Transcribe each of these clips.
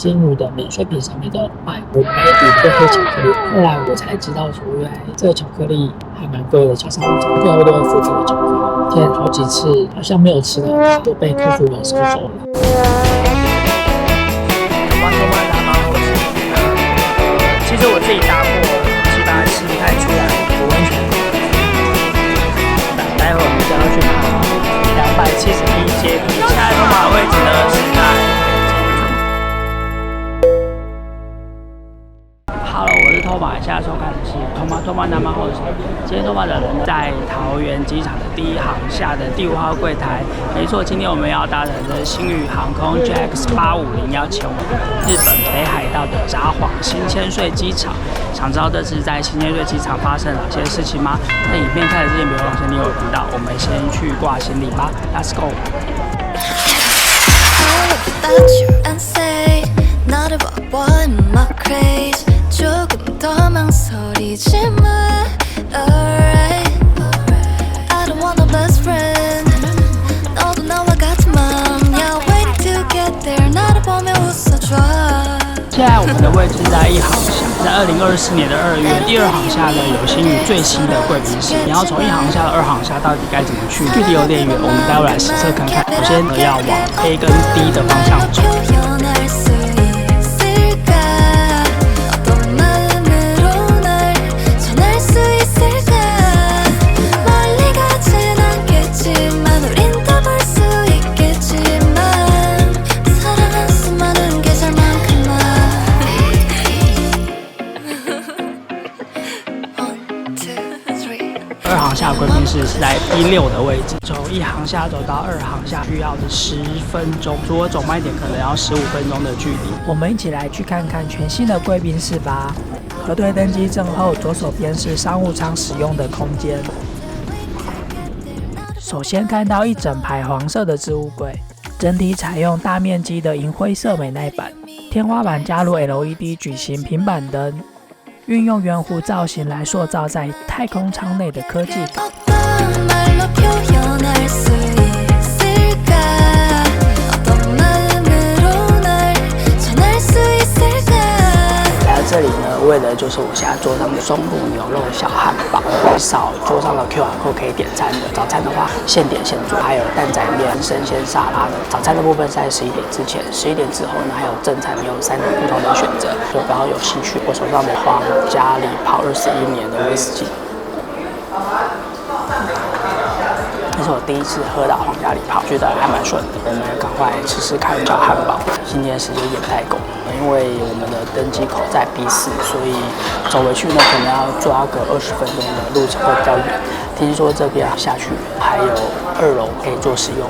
新宇的免税品上面的卖5枚5个黑巧克力。后来我才知道说，原来这个巧克力还蛮贵的，加上最后都会付这个巧克力。天，好几次好像没有吃的，都被客服员收走了。其实我自己搭过，基本上吃不太出来不温泉。待会我们就要去爬271阶梯，现在通马的位置呢是在。Hello， 我是托马，现在收看的是托马南马后场。今天托马的人在桃园机场的第1航厦的第5号柜台。没错，今天我们要搭乘的新宇航空 JX850要前往日本北海道的札幌新千岁机场。想知道这次在新千岁机场发生哪些事情吗？在影片开始之前，别忘了先订阅我频道。我们先去挂行李吧 ，Let's go。现在我们的位置在1航厦，在2024年的2月，第2航厦呢有新宇最新的贵宾室。你要从1航厦到2航厦到底该怎么去？距离有点远，我们待会来实测看看。首先要往 A 跟 D 的方向走。2航厦贵宾室是在D6的位置，从1航厦走到2航厦需要10分钟，如果走慢一点可能要15分钟的距离。我们一起来去看看全新的贵宾室吧。核对登机证后，左手边是商务舱使用的空间。首先看到一整排黄色的置物柜，整体采用大面积的银灰色美耐板，天花板加入 LED 矩形平板灯。运用圆弧造型来塑造在太空舱内的科技感。来到这里呢，为的就是我现在桌上的松露牛肉小汉堡。扫桌上的 QR code 可以点餐的。早餐的话，现点现做，还有蛋仔面、生鲜沙拉的。早餐的部分是在11点之前，11点之后呢，还有正餐，有3种不同的选择。就比较有兴趣，我手上的皇家礼炮21年的威士忌，这是我第一次喝到皇家礼炮，觉得还蛮顺的。我们赶快吃吃看小汉堡。今天时间也不太够，因为我们的登机口在 B4，所以走回去呢可能要抓个20分钟的路程，会比较远。听说这边下去还有2楼可以做使用。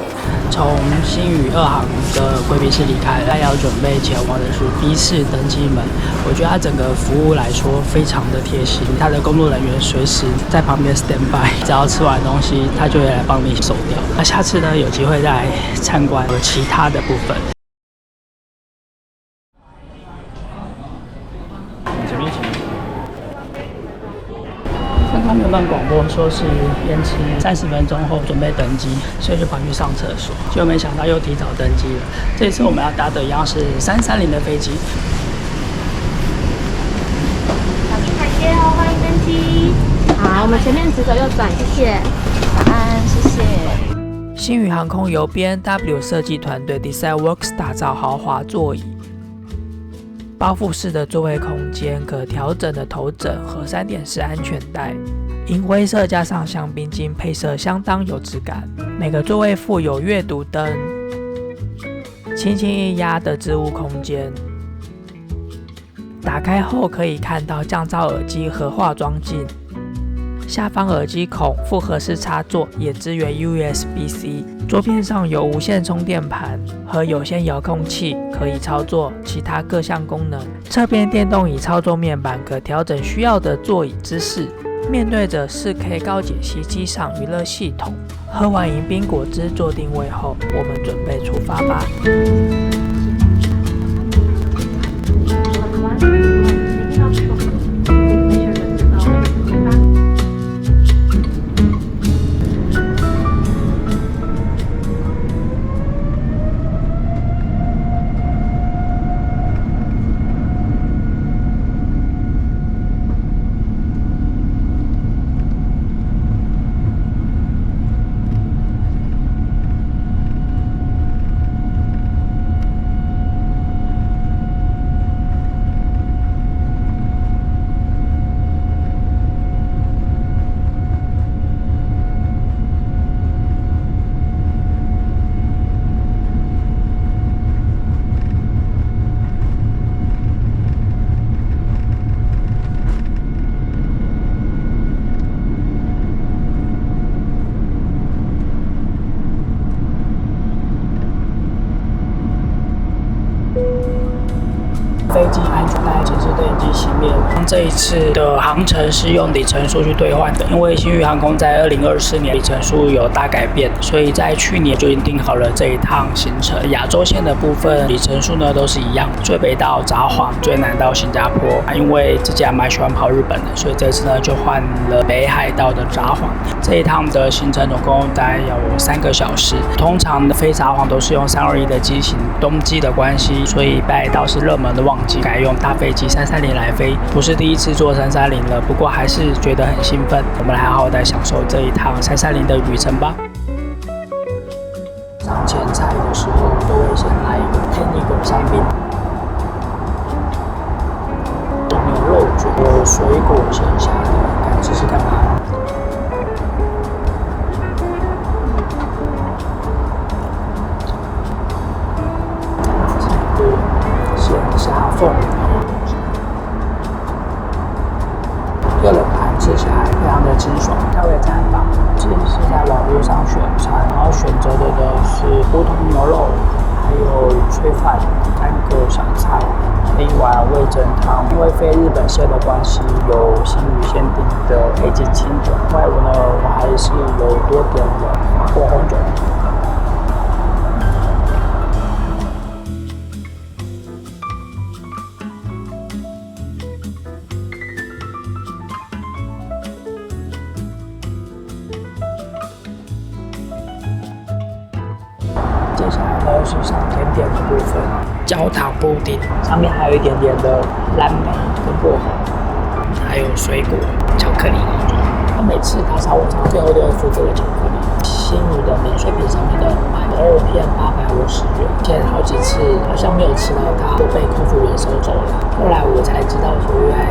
从新宇2航的贵宾室离开，他要准备前往的是 B4登机门。我觉得它整个服务来说非常的贴心，他的工作人员随时在旁边 stand by， 只要吃完东西，他就会来帮你收掉。那下次呢，有机会再参观其他的部分。刚刚没有办广播说是延迟30分钟后准备登机，所以就跑去上厕所，结果没想到又提早登机了。这次我们要搭的一样是330的飞机。小心台阶哦，欢迎登机。好，我们前面直走右转，谢谢。晚安，谢谢。新宇航空由 B&W 设计团队 DesignWorks 打造豪华座椅。包覆式的座位空间，可调整的头枕和3点式安全带，银灰色加上香槟金配色相当有质感。每个座位附有阅读灯，轻轻一压的置物空间。打开后可以看到降噪耳机和化妆镜。下方耳机孔复合式插座，也支援 USB-C。桌面上有无线充电盘和有线遥控器，可以操作其他各项功能。侧边电动椅操作面板可调整需要的座椅姿势。面对着 4K 高解析机上娱乐系统。喝完迎宾果汁做定位后，我们准备出发吧。船台其实都已经熄灭了。这一次的航程是用里程数去兑换的，因为星宇航空在2024年里程数有大改变，所以在去年就已经定好了这一趟行程。亚洲线的部分里程数呢都是一样，最北到札幌，最南到新加坡。因为自己还蛮喜欢跑日本的，所以这次呢就换了北海道的札幌。这一趟的行程总共大概要有3个小时。通常飞札幌都是用321的机型，冬季的关系，所以北海道是热门的旺季，改用大飞机330来飞。不是第一次坐330了，不过还是觉得很兴奋。我们来好好的享受这一趟330的旅程吧。上前菜的时候都会先来一个天一个香槟，牛肉卷，有水果先下的，敢试试看吗？鲜虾凤，这冷盘吃起来非常的清爽。价位餐吧，这是在网络上选餐，然后选择的是乌冬牛肉，还有炊饭，3个小菜，1碗味噌汤。因为飞日本线的关系，有星宇限定的黑金清酒。另外我还是有多点了法国红酒。接下来呢是上甜点的部分，焦糖布丁，上面还有一点点的蓝莓跟薄荷，还有水果、巧克力。他每次打扫晚餐最后都会附这个巧克力。星宇的免税品上面都有卖，12片850元，前好几次好像没有吃到它，都被空服员收走了。后来我才知道说，原来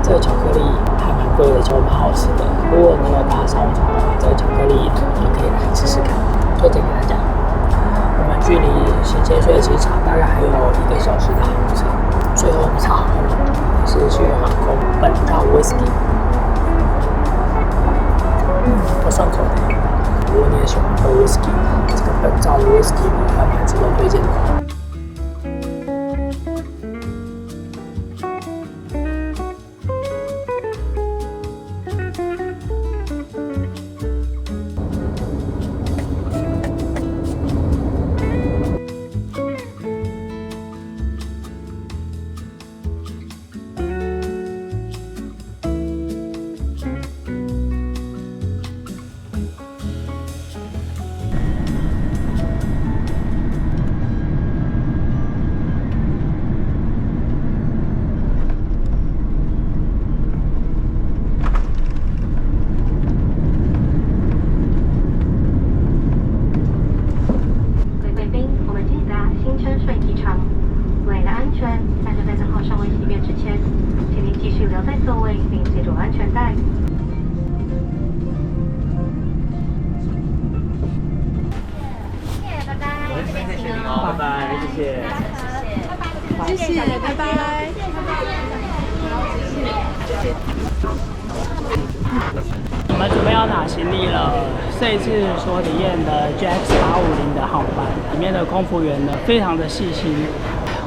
这个巧克力还蛮贵的，就蛮好吃的。如果你有打扫晚餐的话，这个巧克力也可以来试试看，推荐给大家。我们距离新千岁机场大概还有1个小时的航程。最后一场是星宇航空本照 Whisky， 不顺口的。如果你也喜欢喝 Whisky， 这个本照的 Whisky 呢还蛮值得推荐的。谢谢，拜拜。我们准备要拿行李了。这一次所体验的 JX850的航班，里面的空服员呢非常的细心，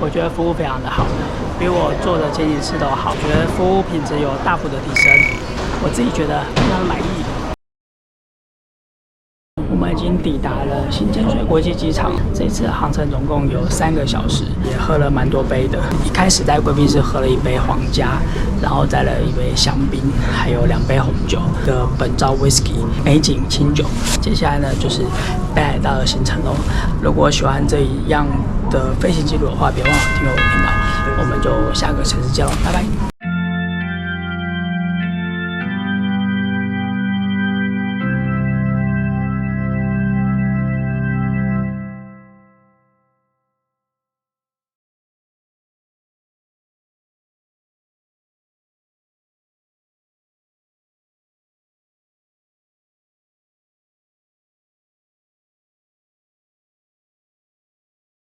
我觉得服务非常的好，比我做的前几次都好，觉得服务品质有大幅的提升，我自己觉得非常的满意。我们已经抵达了新千岁国际机场，这次航程总共有3个小时，也喝了蛮多杯的。一开始在贵宾室喝了1杯皇家，然后再来1杯香槟，还有2杯红酒的本照 Whisky 美景清酒。接下来呢就是北海道的行程喽。如果喜欢这一样的飞行记录的话，别忘了订阅我的频道。我们就下个城市见喽，拜拜。